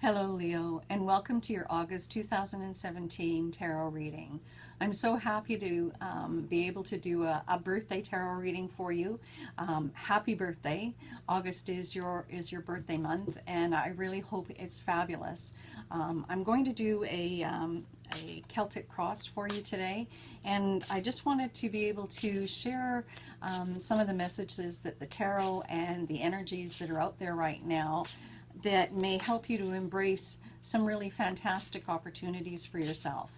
Hello Leo, and welcome to your August 2017 tarot reading. I'm so happy to be able to do a birthday tarot reading for you. Happy birthday. August is your birthday month, and I really hope it's fabulous. I'm going to do a Celtic cross for you today, and I just wanted to be able to share some of the messages that the tarot and the energies that are out there right now that may help you to embrace some really fantastic opportunities for yourself.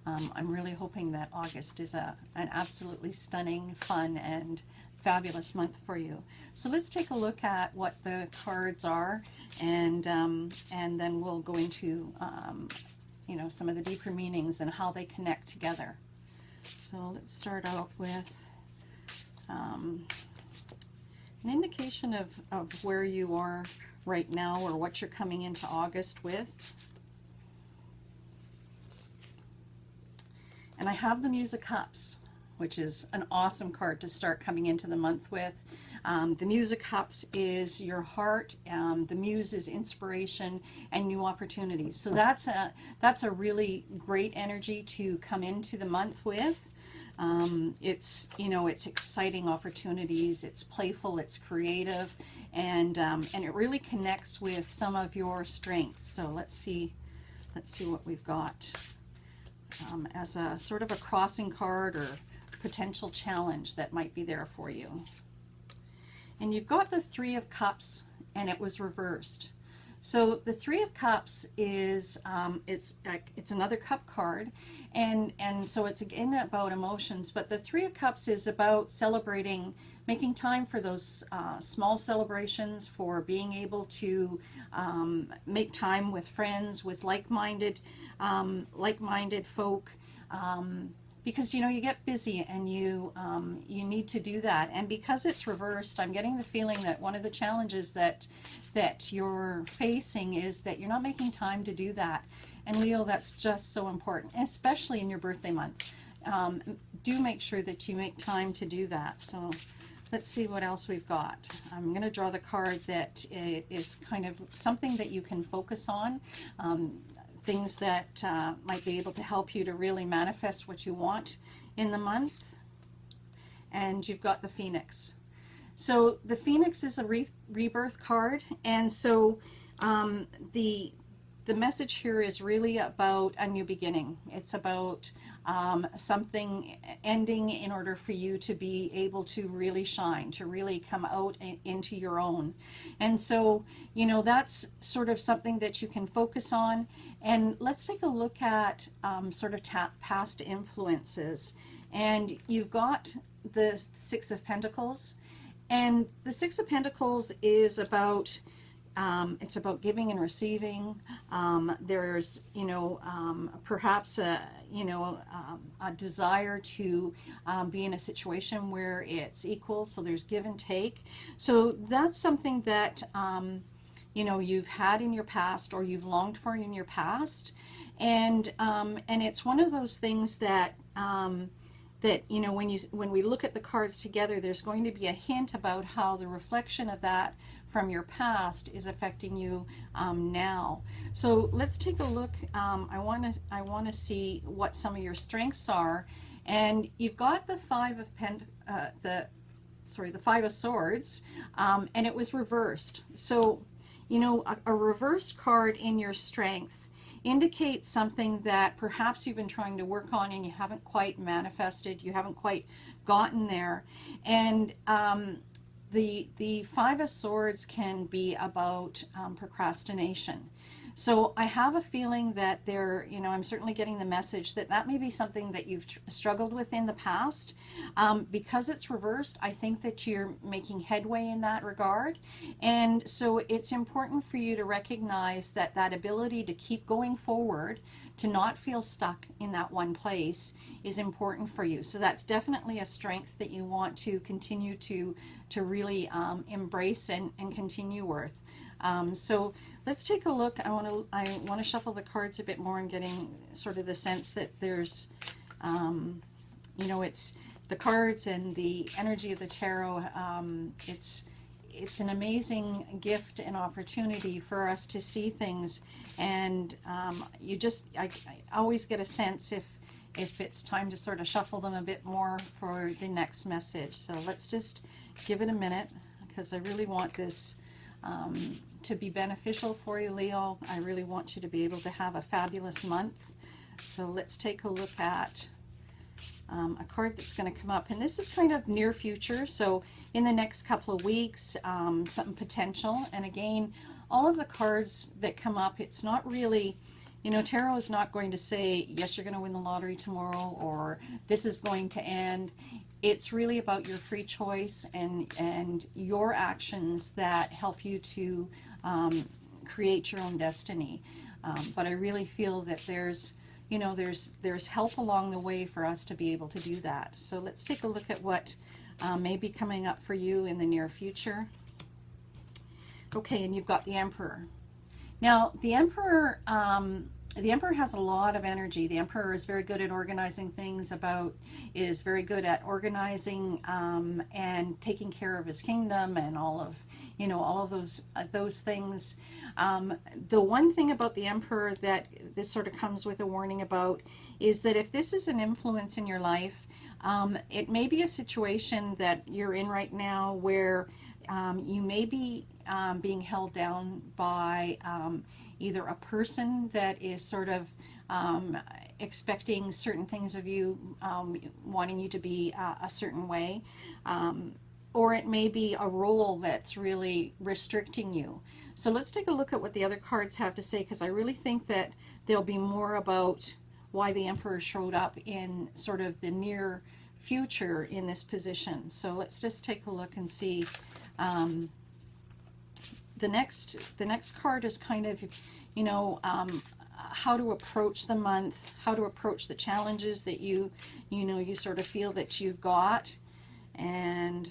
I'm really hoping that August is an absolutely stunning, fun, and fabulous month for you. So let's take a look at what the cards are, and then we'll go into some of the deeper meanings and how they connect together. So let's start out with an indication of where you are right now, or what you're coming into August with. And I have the Muse of Cups, which is an awesome card to start coming into the month with. The Muse of Cups is your heart. The Muse is inspiration and new opportunities. So that's a really great energy to come into the month with. It's exciting opportunities. It's playful. It's creative. And it really connects with some of your strengths. So let's see what we've got as a sort of a crossing card or potential challenge that might be there for you. And you've got the Three of Cups, and it was reversed. So the Three of Cups is it's another cup card, and so it's again about emotions. But the Three of Cups is about celebrating, making time for those small celebrations, for being able to make time with friends, with like-minded folk, because you get busy and you need to do that. And because it's reversed, I'm getting the feeling that one of the challenges that you're facing is that you're not making time to do that. And Leo, that's just so important, especially in your birthday month. Do make sure that you make time to do that. So let's see what else we've got. I'm going to draw the card that is kind of something that you can focus on, things that might be able to help you to really manifest what you want in the month. And you've got the Phoenix. So the Phoenix is a rebirth card, and so the message here is really about a new beginning. It's about something ending in order for you to be able to really shine, to really come out into your own. And so, that's sort of something that you can focus on. And let's take a look at sort of past influences. And you've got the Six of Pentacles. And the Six of Pentacles is about it's about giving and receiving. There's, perhaps a desire to be in a situation where it's equal. So there's give and take. So that's something that, you've had in your past, or you've longed for in your past. And it's one of those things that, when we look at the cards together, there's going to be a hint about how the reflection of that from your past is affecting you now. So let's take a look. I want to see what some of your strengths are. And you've got the Five of Swords, and it was reversed. So a reversed card in your strengths indicates something that perhaps you've been trying to work on and you haven't quite manifested, you haven't quite gotten there. And the Five of Swords can be about procrastination. So I have a feeling that I'm certainly getting the message that may be something that you've struggled with in the past. Because it's reversed, I think that you're making headway in that regard. And so it's important for you to recognize that ability to keep going forward, to not feel stuck in that one place, is important for you. So that's definitely a strength that you want to continue to really embrace and continue with. So let's take a look. I want to shuffle the cards a bit more and getting sort of the sense that there's, it's the cards and the energy of the tarot. it's an amazing gift and opportunity for us to see things, and I always get a sense if it's time to sort of shuffle them a bit more for the next message. So let's just give it a minute, because I really want this to be beneficial for you, Leo. I really want you to be able to have a fabulous month. So let's take a look at a card that's going to come up, and this is kind of near future, so in the next couple of weeks, something potential. And again, all of the cards that come up, it's not really, you know, tarot is not going to say, yes, you're going to win the lottery tomorrow, or this is going to end. It's really about your free choice and your actions that help you to create your own destiny. But I really feel that there's, you know, there's help along the way for us to be able to do that. So let's take a look at what may be coming up for you in the near future. Okay, and you've got the Emperor. Now, the Emperor has a lot of energy. The Emperor is very good at organizing things, is very good at organizing and taking care of his kingdom and all of those things. The one thing about the Emperor that this sort of comes with a warning about is that if this is an influence in your life, it may be a situation that you're in right now where you may be being held down by either a person that is sort of expecting certain things of you, wanting you to be a certain way, or it may be a role that's really restricting you. So let's take a look at what the other cards have to say, because I really think that there'll be more about why the Emperor showed up in sort of the near future in this position. So let's just take a look and see. The next card is kind of, you know, how to approach the month, how to approach the challenges that you sort of feel that you've got. And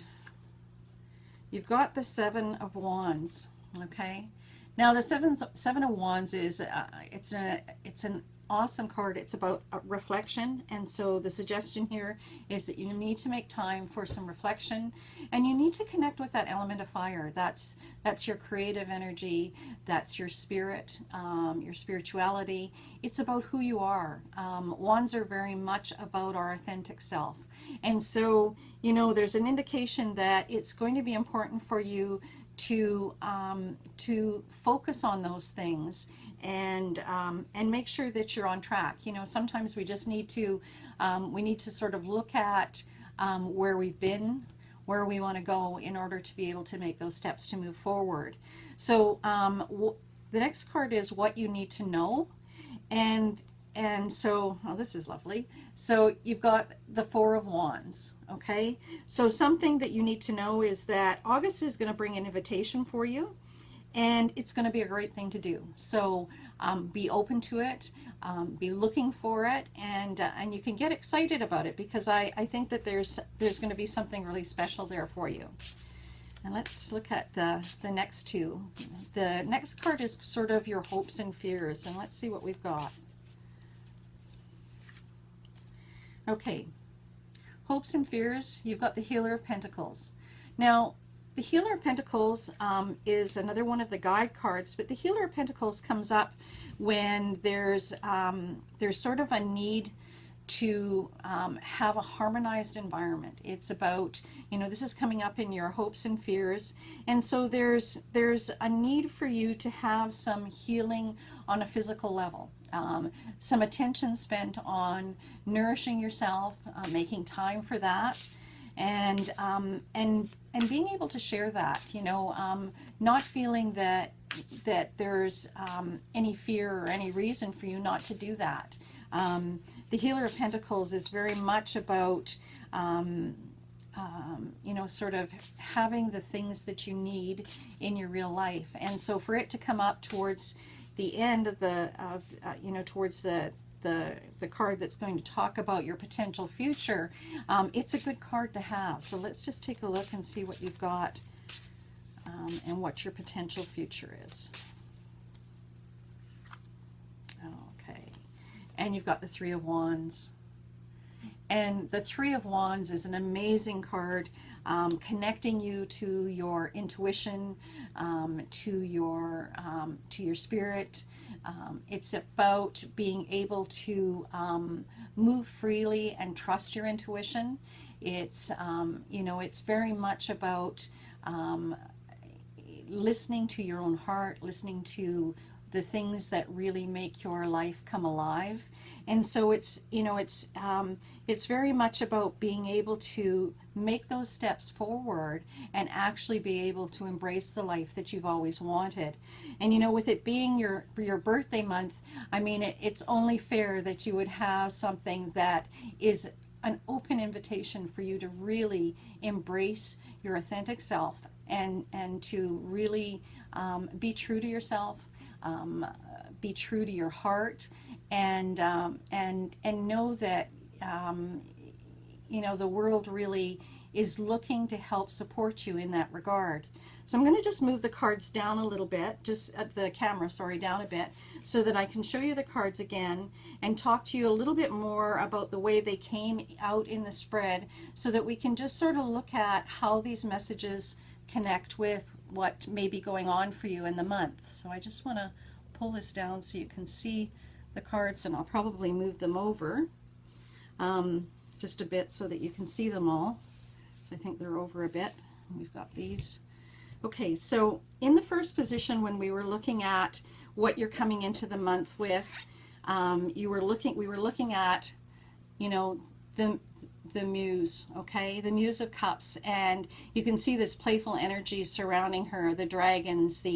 you've got the Seven of Wands. Okay, now the seven of Wands is it's an awesome card. It's about reflection, and so the suggestion here is that you need to make time for some reflection, and you need to connect with that element of fire. That's your creative energy, that's your spirit, your spirituality. It's about who you are. Wands are very much about our authentic self, and so, you know, there's an indication that it's going to be important for you to focus on those things and make sure that you're on track. You know, sometimes we just need to sort of look at where we've been, where we want to go in order to be able to make those steps to move forward. So the next card is what you need to know, and so, oh, this is lovely. So you've got the Four of Wands, okay? So something that you need to know is that August is going to bring an invitation for you, and it's going to be a great thing to do. So be open to it, be looking for it, and you can get excited about it, because I think that there's going to be something really special there for you. And let's look at the next two. The next card is sort of your hopes and fears, and let's see what we've got. Okay, hopes and fears, you've got the Healer of Pentacles. Now, the Healer of Pentacles is another one of the guide cards, but the Healer of Pentacles comes up when there's sort of a need to have a harmonized environment. It's about, you know, this is coming up in your hopes and fears, and so there's a need for you to have some healing on a physical level. Some attention spent on nourishing yourself, making time for that, and being able to share that. You know, not feeling that there's any fear or any reason for you not to do that. The Healer of Pentacles is very much about you know, sort of having the things that you need in your real life, and so for it to come up towards the end of you know, towards the card that's going to talk about your potential future, it's a good card to have. So let's just take a look and see what you've got and what your potential future is. Okay, and you've got the Three of Wands. And the Three of Wands is an amazing card, connecting you to your intuition, to your spirit. It's about being able to move freely and trust your intuition. It's it's very much about listening to your own heart, listening to the things that really make your life come alive. And so it's very much about being able to make those steps forward and actually be able to embrace the life that you've always wanted. And with it being your birthday month, I mean, it's only fair that you would have something that is an open invitation for you to really embrace your authentic self and to really be true to yourself, be true to your heart, and know that the world really is looking to help support you in that regard. So I'm going to just move the cards down a little bit, just at the camera, sorry, down a bit, so that I can show you the cards again and talk to you a little bit more about the way they came out in the spread, so that we can just sort of look at how these messages connect with what may be going on for you in the month. So I just want to pull this down so you can see the cards, and I'll probably move them over just a bit so that you can see them all. So I think they're over a bit. We've got these. Okay, so in the first position, when we were looking at what you're coming into the month with, we were looking at, the Muse, okay, the Muse of Cups, and you can see this playful energy surrounding her, the dragons,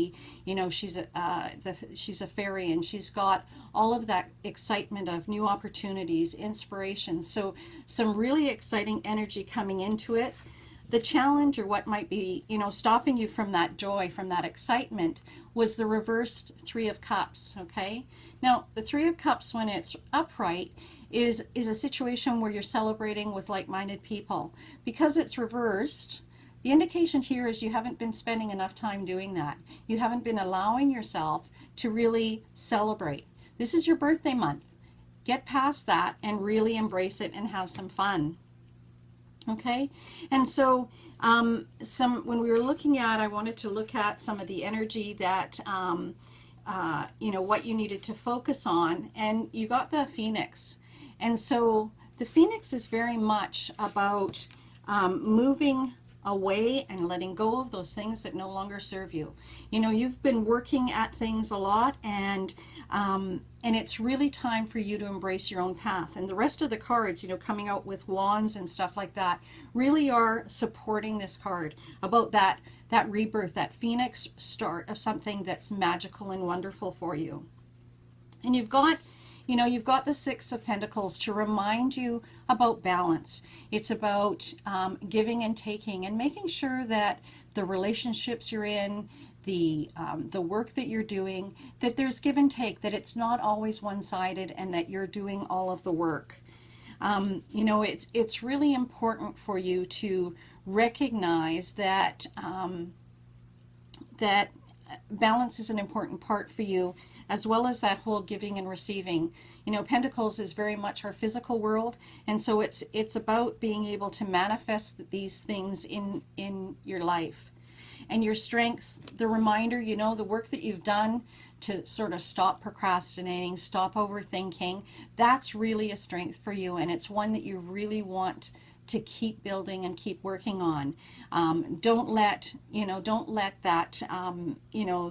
she's a fairy, and she's got all of that excitement of new opportunities, inspiration. So some really exciting energy coming into it. The challenge, or what might be, stopping you from that joy, from that excitement, was the reversed Three of Cups, okay? Now, the Three of Cups, when it's upright, is a situation where you're celebrating with like-minded people. Because it's reversed, the indication here is you haven't been spending enough time doing that. You haven't been allowing yourself to really celebrate. This is your birthday month. Get past that and really embrace it and have some fun. Okay, and so when we were looking at, I wanted to look at some of the energy that, what you needed to focus on, and you got the Phoenix. And so the Phoenix is very much about moving away and letting go of those things that no longer serve you. You've been working at things a lot, and it's really time for you to embrace your own path. And the rest of the cards, coming out with wands and stuff like that, really are supporting this card about that rebirth, that Phoenix start of something that's magical and wonderful for you. And you've got the Six of Pentacles to remind you about balance. It's about giving and taking, and making sure that the relationships you're in, the work that you're doing, that there's give and take, that it's not always one-sided, and that you're doing all of the work. It's really important for you to recognize that that balance is an important part for you, as well as that whole giving and receiving. Pentacles is very much our physical world, and so it's about being able to manifest these things in your life. And your strengths, the reminder, the work that you've done to sort of stop procrastinating, stop overthinking, that's really a strength for you, and it's one that you really want to keep building and keep working on. Don't let that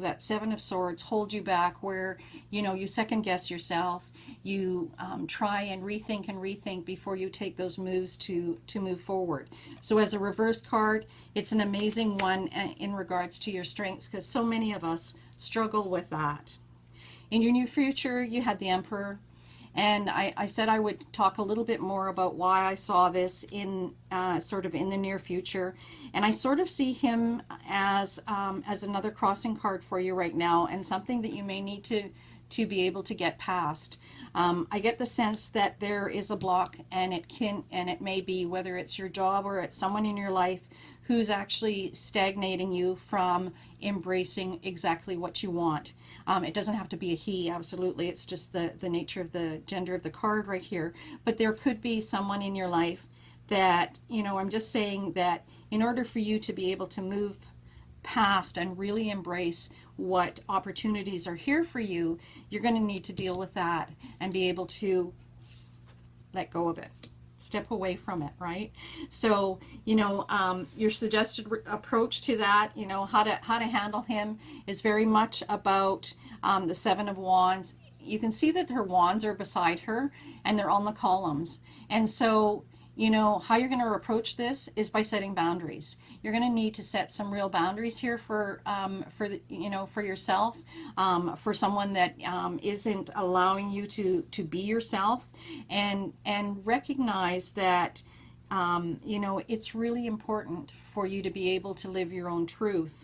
that Seven of Swords hold you back, where you second guess yourself. You try and rethink before you take those moves to move forward. So as a reverse card, it's an amazing one in regards to your strengths, because so many of us struggle with that. In your new future, you had the Emperor. And I said I would talk a little bit more about why I saw this in sort of in the near future. And I sort of see him as another crossing card for you right now, and something that you may need to be able to get past. I get the sense that there is a block, and it may be whether it's your job or it's someone in your life who's actually stagnating you from embracing exactly what you want. It doesn't have to be a he, absolutely. It's just the nature of the gender of the card right here. But there could be someone in your life that, you know, I'm just saying that in order for you to be able to move past and really embrace what opportunities are here for you, you're going to need to deal with that and be able to let go of it, step away from it, right? So, you know, your suggested approach to that, you know, how to handle him is very much about the Seven of Wands. You can see that her wands are beside her and they're on the columns. And so, you know, how you're going to approach this is by setting boundaries. You're going to need to set some real boundaries here for you know, for yourself, for someone that isn't allowing you to be yourself, and recognize that you know, it's really important for you to be able to live your own truth.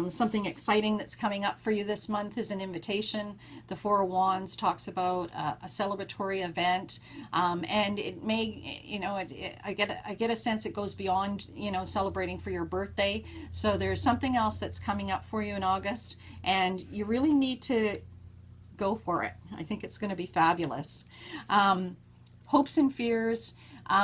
Something exciting that's coming up for you this month is an invitation. The Four of Wands talks about a celebratory event, and it may, you know, I get a sense it goes beyond, you know, celebrating for your birthday. So there's something else that's coming up for you in August, and you really need to go for it. I think it's going to be fabulous. Hopes and fears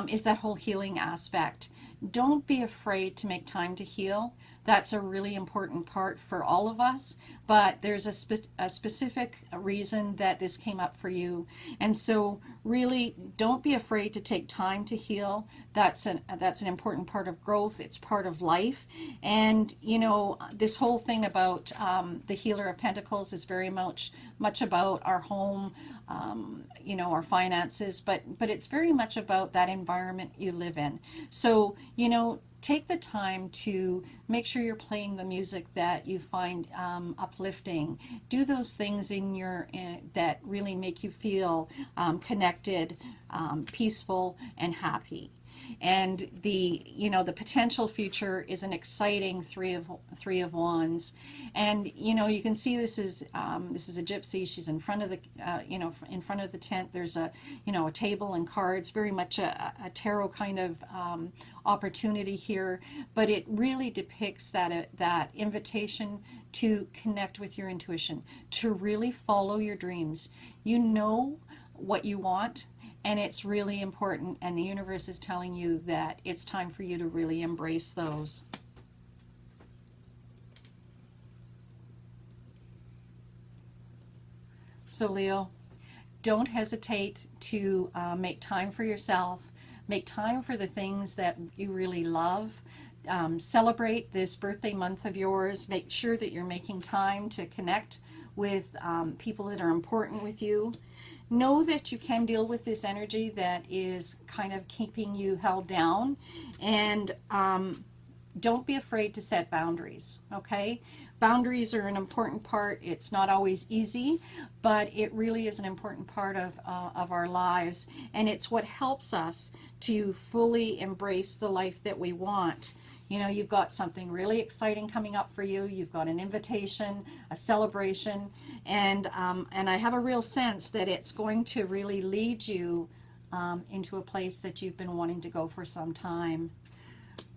is that whole healing aspect. Don't be afraid to make time to heal. That's a really important part for all of us, but there's a specific reason that this came up for you. And so really don't be afraid to take time to heal. That's an important part of growth. It's part of life. And, you know, this whole thing about the Healer of Pentacles is very much about our home, you know, our finances, but it's very much about that environment you live in. So, you know, take the time to make sure you're playing the music that you find uplifting. Do those things that really make you feel connected, peaceful, and happy. And the, you know, the potential future is an exciting three of Wands. And, you know, you can see this is a gypsy. She's in front of the, you know, in front of the tent. There's a, you know, a table and cards, very much a tarot kind of opportunity here. But it really depicts that invitation to connect with your intuition, to really follow your dreams. You know what you want, and it's really important, and the universe is telling you that it's time for you to really embrace those. So Leo, don't hesitate to make time for yourself. Make time for the things that you really love. Celebrate this birthday month of yours. Make sure that you're making time to connect with people that are important with you. Know that you can deal with this energy that is kind of keeping you held down, and don't be afraid to set boundaries, okay? Boundaries are an important part. It's not always easy, but it really is an important part of our lives, and it's what helps us to fully embrace the life that we want. You know, you've got something really exciting coming up for you. You've got an invitation, a celebration, and I have a real sense that it's going to really lead you into a place that you've been wanting to go for some time.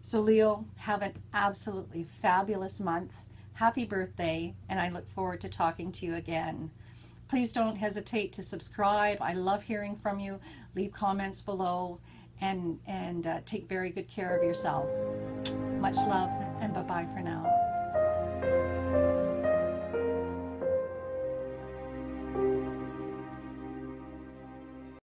So Leo, have an absolutely fabulous month. Happy birthday, and I look forward to talking to you again. Please don't hesitate to subscribe. I love hearing from you. Leave comments below, and take very good care of yourself. Much love, and bye-bye for now.